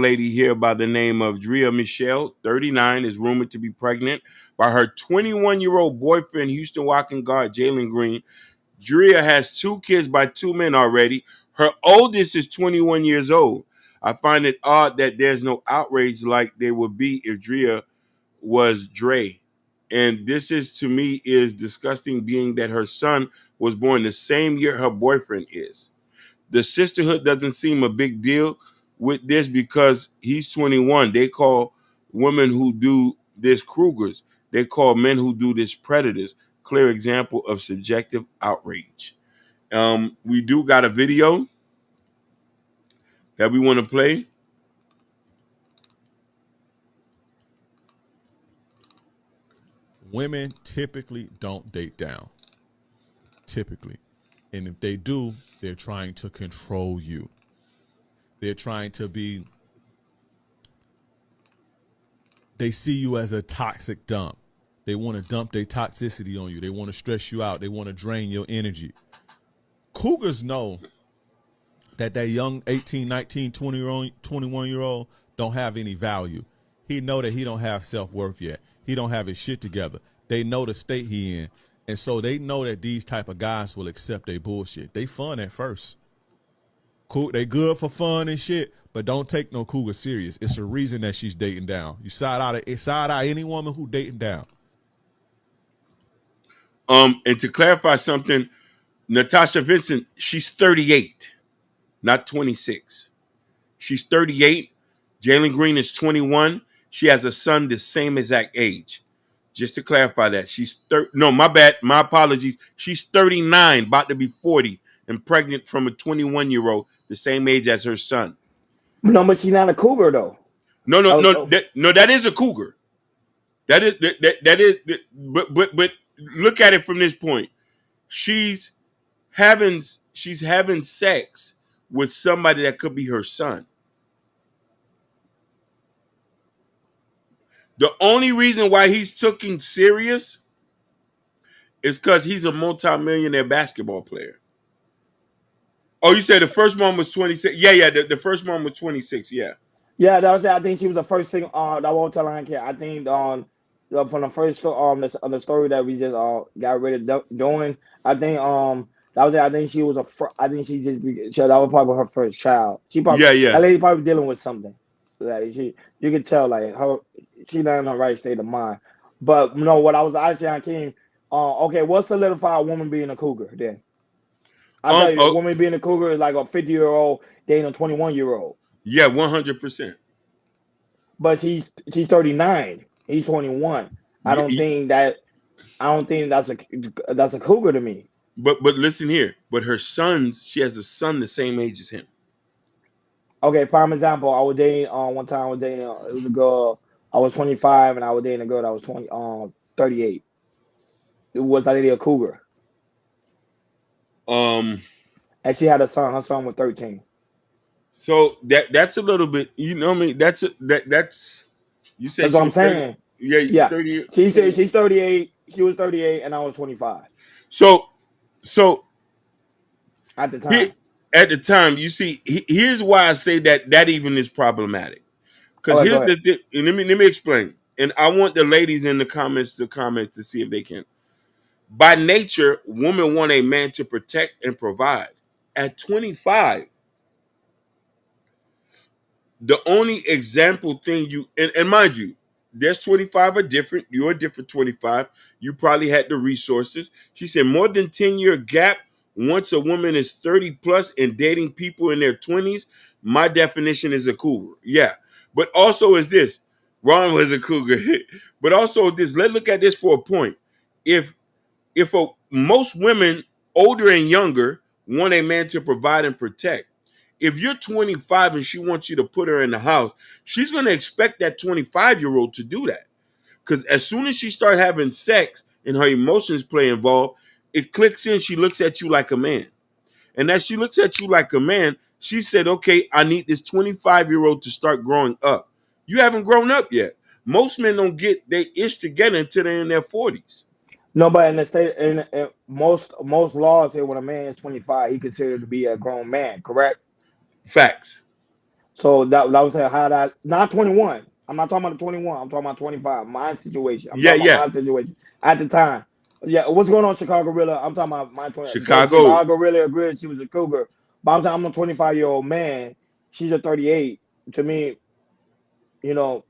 lady here by the name of Drea Michelle, 39, is rumored to be pregnant by her 21-year-old boyfriend, Houston Walking guard Jalen Green. Drea has two kids by two men already. Her oldest is 21 years old. I find it odd that there's no outrage like there would be if Drea was Dre. And this is to me is disgusting, being that her son was born the same year her boyfriend is. The sisterhood doesn't seem a big deal with this because he's 21. They call women who do this Krugers. They call men who do this predators. Clear example of subjective outrage. We do got a video that we want to play. Women typically don't date down. Typically. And if they do, they're trying to control you. They're trying to be, they see you as a toxic dump. They want to dump their toxicity on you. They want to stress you out. They want to drain your energy. Cougars know that young 18, 19, 21-year-old don't have any value. He know that he don't have self-worth yet. He don't have his shit together. They know the state he in. And so they know that these type of guys will accept their bullshit. They fun at first. Cool, they good for fun and shit, but don't take no cougar serious. It's a reason that she's dating down. You side out any woman who dating down. And to clarify something, Natasha Vincent, she's 38, not 26. She's 38. Jalen Green is 21. She has a son the same exact age. Just to clarify that. No, my bad. My apologies. She's 39, about to be 40, and pregnant from a 21-year-old, the same age as her son. No, but she's not a cougar though. No. That is a cougar. That is. But look at it from this point. She's having sex with somebody that could be her son. The only reason why he's taking serious is because he's a multimillionaire basketball player. Oh, you said the first one was 26? Yeah. The first one was 26, yeah. Yeah, that was. I think she was the first thing. That won't tell her. I think from the first the story that we just got rid of doing. I think that was it. I think she was I think that was probably her first child. Yeah. That lady probably dealing with something. Like you could tell like she not in her right state of mind. But no, what I was asking Hakeem, okay, what solidified a woman being a cougar then? I tell you, a woman being a cougar is like a 50-year-old dating a 21-year-old. Yeah, 100%. But she's 39. He's 21. I don't think that's a cougar to me. But listen here. But she has a son the same age as him. Okay, prime example. I was dating one time. I was dating it was a girl. I was 25, and I was dating a girl that was 38. Was that lady a cougar? And she had a son. Her son was 13. So that's a little bit. You know what I mean? That's you said that's what I'm saying. 30, yeah, 38. She's 38. She was 38, and I was 25. So at the time. At the time, you see, here's why I say that even is problematic. Because here's the thing. Let me explain. And I want the ladies in the comments to comment to see if they can. By nature, women want a man to protect and provide. At 25, the only example thing and mind you, there's 25 are different. You're a different 25. You probably had the resources. She said more than 10-year gap. Once a woman is 30 plus and dating people in their 20s, my definition is a cougar. Yeah. But also is this. Ron was a cougar. But also this, let's look at this for a point. If most women, older and younger, want a man to provide and protect. If you're 25 and she wants you to put her in the house, she's going to expect that 25-year-old to do that. Because as soon as she starts having sex and her emotions play involved, it clicks in. She looks at you like a man. And as she looks at you like a man, she said, okay, I need this 25-year-old to start growing up. You haven't grown up yet. Most men don't get their ish together until they're in their 40s. No, but in the state, in most laws say when a man is 25, he considered to be a grown man. Correct? Facts. So that was how that not 21. I'm not talking about the 21. I'm talking about 25. My situation. I'm Yeah, talking yeah. about my situation at the time. Yeah, what's going on, Chicago Gorilla? I'm talking about my 20. But Chicago. Chicago Gorilla agreed she was a cougar. But I'm a 25-year-old man. She's a 38. To me, you know,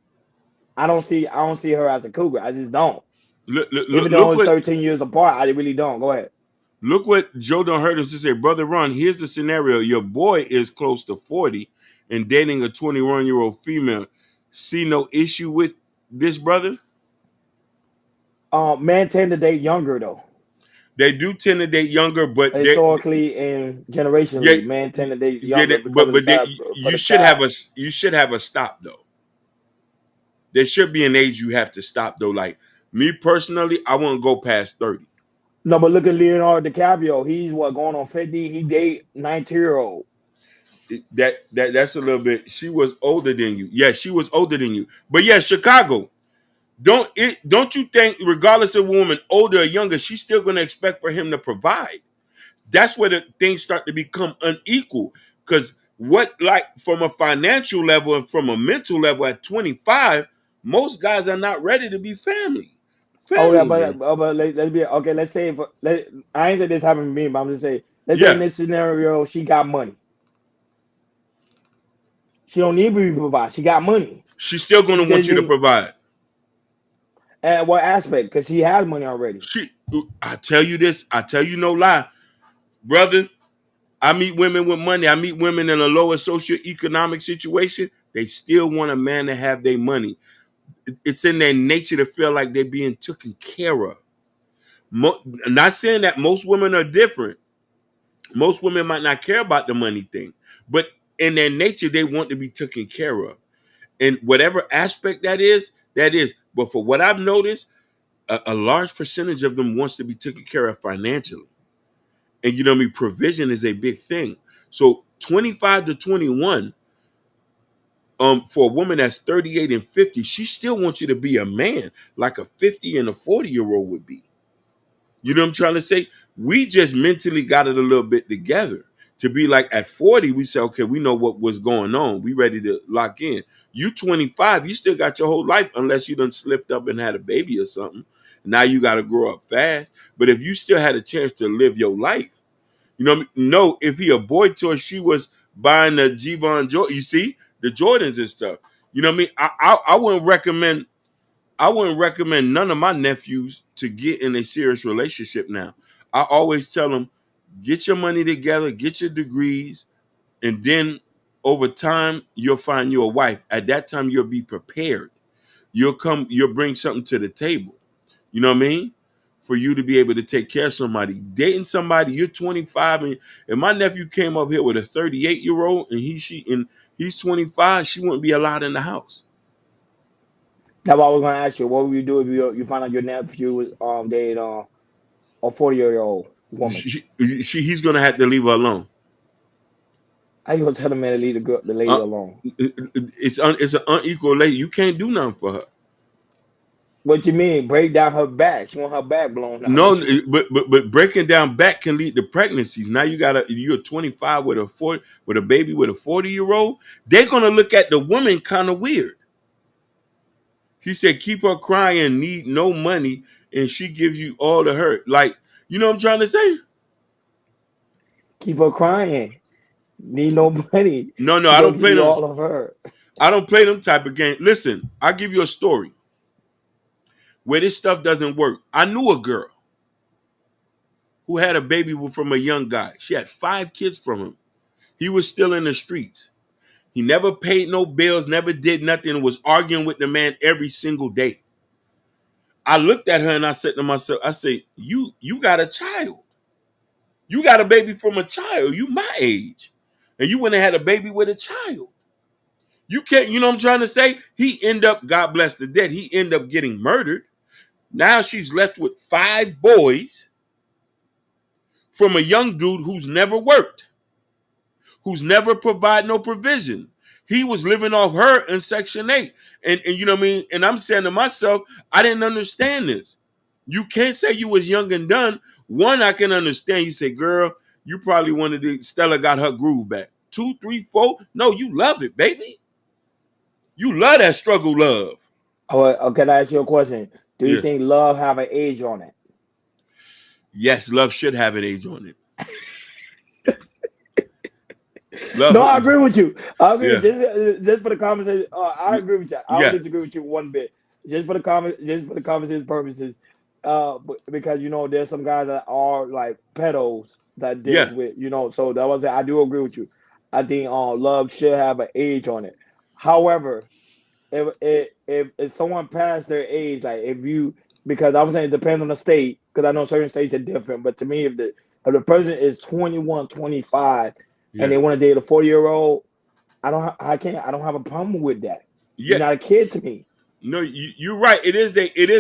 I don't see her as a cougar. I just don't. Look, look, look Even look though it's what 13 years apart, I really don't. Go ahead. look what Joe done heard us to say, brother Ron. Here's the scenario: your boy is close to 40 and dating a 21-year-old female. See no issue with this, brother? Men tend to date younger though. They do tend to date younger, but they Historically and yeah, generationally, men tend to date yeah, younger because of the child for you the should have child. a stop though. There should be an age you have to stop though. Like me personally, I won't go past 30. No, but look at Leonardo DiCaprio. He's what going on 50. He date 19-year-old. That's a little bit. She was older than you. Yeah, she was older than you. But yeah, Chicago. Don't you think, regardless of a woman, older or younger, she's still gonna expect for him to provide? That's where the things start to become unequal. Because what, like, from a financial level and from a mental level at 25, most guys are not ready to be family. Oh yeah, Family, man. but let's be okay. Let's say I ain't say this happened to me, but I'm just saying. Let's say in Yeah, this scenario, she got money. She don't need to be provided. She got money. she's still She gonna want just you to need provide. at what aspect? Because she has money already. She, I tell you this, I tell you no lie, brother. I meet women with money. I meet women in a lower socioeconomic situation. They still want a man to have their money. It's in their nature to feel like they're being taken care of. Not saying that most women are different. Most women might not care about the money thing, but in their nature, they want to be taken care of. And whatever aspect that is, that is. But for what I've noticed, a large percentage of them wants to be taken care of financially. And you know what I mean? Provision is a big thing. So 25 to 21, for a woman that's 38 and 50, she still wants you to be a man like a 50 and a 40-year-old would be. You know what I'm trying to say? We just mentally got it a little bit together. To be like at 40, we say, okay, we know what was going on. We ready to lock in. You 25, you still got your whole life unless you done slipped up and had a baby or something. Now you got to grow up fast. But if you still had a chance to live your life, you know what I mean? No, if he a boy toy, she was buying the Jevon Jordan. You see? The Jordans and stuff. You know what I mean? I wouldn't recommend none of my nephews to get in a serious relationship now. I always tell them, get your money together, get your degrees, and then over time you'll find you a wife. At that time, you'll be prepared. You'll bring something to the table. You know what I mean? For you to be able to take care of somebody. Dating somebody, you're 25, and if my nephew came up here with a 38-year-old and he's 25, she wouldn't be allowed in the house. That's what I was gonna ask you. What would you do if you find out your nephew was dating a 40-year-old woman? He's gonna have to leave her alone. How you gonna tell the man to leave the lady Uh, alone? it's an unequal lady. You can't do nothing for her. What you mean? Break down her back. She want her back blown out. No, What you? but breaking down back can lead to pregnancies. Now you're 25 with a 40 with a baby with a 40-year-old. They're gonna look at the woman kind of weird. He said, keep her crying, need no money, and she gives you all the hurt. Like, you know what I'm trying to say? Keep her crying. Need no money. No, no, She I gonna don't give play you them. all of her. I don't play them type of game. Listen, I'll give you a story where this stuff doesn't work. I knew a girl who had a baby from a young guy. She had 5 kids from him. He was still in the streets. He never paid no bills, never did nothing, was arguing with the man every single day. I looked at her and I said to myself, I said, you got a child. You got a baby from a child. You my age. And you went and had a baby with a child. You can't, you know what I'm trying to say? He end up, God bless the dead, he end up getting murdered. Now she's left with 5 boys from a young dude who's never worked, who's never provided no provision. He was living off her in Section 8. And you know what I mean? And I'm saying to myself, I didn't understand this. You can't say you was young and done. One, I can understand. You say, girl, you probably wanted to, Stella got her groove back. 2, 3, 4. No, you love it, baby. You love that struggle love. Oh, can I ask you a question? Do you Yeah. think love have an age on it? Yes, love should have an age on it. Love, No, I agree with you. I agree with yeah, just for the conversation. I agree with you. I don't yeah, disagree with you one bit. Just for the conversation purposes. Because there's some guys that are like pedos that deals yeah, with So that was it. I do agree with you. I think love should have an age on it. However, if someone passed their age, like if you because I was saying it depends on the state because I know certain states are different. But to me, if the person is 21, 25, and yeah, they want to date a 40-year-old, I don't have a problem with that. You're yeah. not a kid to me. No, you're right. It is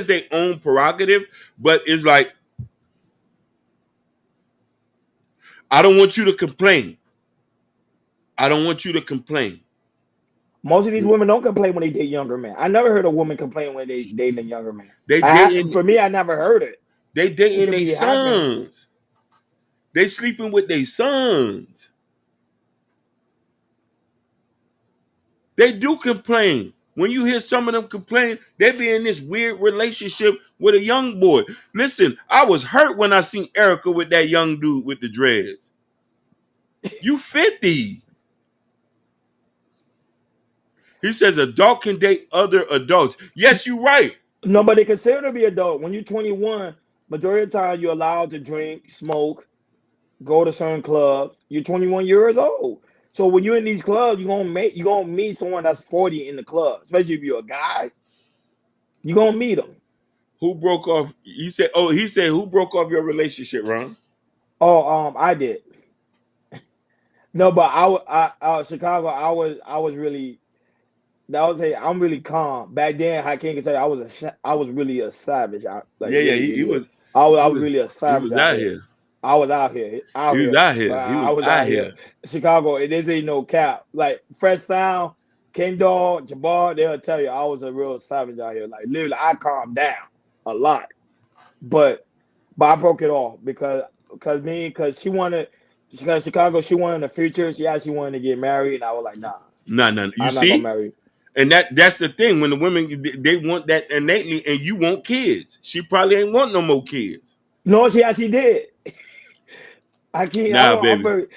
their own prerogative, but it's like I don't want you to complain. I don't want you to complain. Most of these women don't complain when they date younger men. I never heard a woman complain when they date a younger man. They dating For me, I never heard it. they It dating could their be happening. sons. They sleeping with their sons. They do complain. When you hear some of them complain, they be in this weird relationship with a young boy. Listen, I was hurt when I seen Erica with that young dude with the dreads. You 50. He says adult can date other adults. Yes, you're right. No, but they consider to be adult. When you're 21, majority of the time you're allowed to drink, smoke, go to certain clubs. You're 21 years old. So when you're in these clubs, you're gonna meet someone that's 40 in the club, especially if you're a guy. You're gonna meet them. Who broke off? He said who broke off your relationship, Ron? Oh, I did. No, but Chicago. I was really. That was I'm really calm back then. I can't tell you, I was really a savage. Like Yeah, yeah. really, He really. was I he was was really a he savage was out out here. here. I was out here, He was out here. He I was was out out here. here. Chicago, it is ain't no cap. Like Fresh Sound, Ken Dog, Jabbar, they'll tell you I was a real savage out here. Like literally, I calmed down a lot, but I broke it off because because Chicago, she wanted in the future. She actually wanted to get married, and I was like, nah, No, no. You I'm not gonna see? marry. And that's the thing. When the women they want that innately, and you want kids. She probably ain't want no more kids. No, she actually did. I can't. I Nah, don't. I'm baby. very.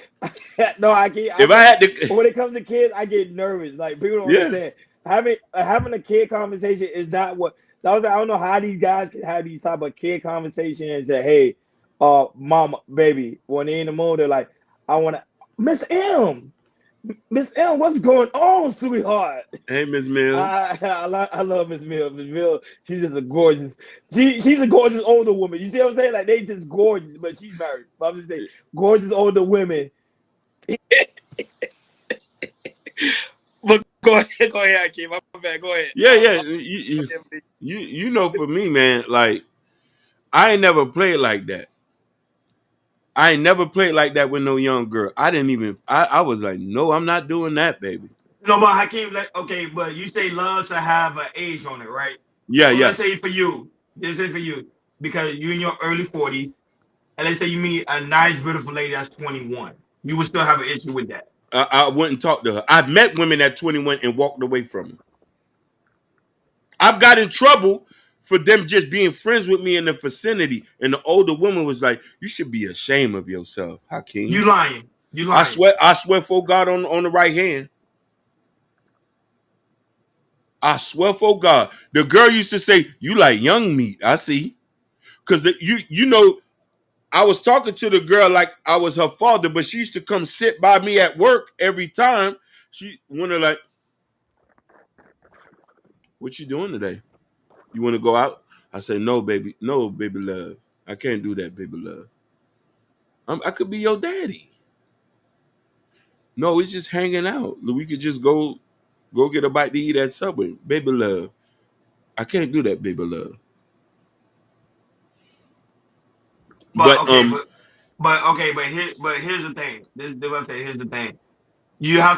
No, I can't. If I had to, When it comes to kids, I get nervous. Like people don't yeah, understand. Having a kid conversation is not what. That was. I don't know how these guys can have these type of kid conversations and say, "Hey, mama, baby," when they in the mood, they're like, "I want to." Miss M, Miss M, what's going on, sweetheart? hey, Miss Mills. I love Miss Mill. Miss Mill, she's just a gorgeous. She's a gorgeous older woman. You see what I'm saying? Like they just gorgeous, but she's married. But I'm just saying, gorgeous older women. But go ahead, Hakeem. My bad. Go ahead. Yeah, yeah. Okay, please. You know, for me, man, like I ain't never played like that. I ain't never played like that with no young girl. I didn't even. I was like, no, I'm not doing that, baby. No, but Hakeem, okay, but you say love should have an age on it, right? Yeah, So yeah. let's say for you, because you're in your early 40s, and let's say you meet a nice, beautiful lady that's 21, you would still have an issue with that. I wouldn't talk to her. I've met women at 21 and walked away from them. I've got in trouble for them just being friends with me in the vicinity. And the older woman was like, "You should be ashamed of yourself, You Hakeem." lying. You I lying. swear, I swear for God on the right hand. I swear for God. The girl used to say, "You like young meat." I see. Because you know, I was talking to the girl like I was her father, but she used to come sit by me at work every time. She wanted like, "What you doing today? You want to go out?" I said, "No, baby. No, baby love. I can't do that, baby love. I could be your daddy. No, it's just hanging out. We could just go get a bite to eat at Subway, baby love. I can't do that, baby love." But But okay, but here's the thing. This is what I'm saying. Here's the thing. You have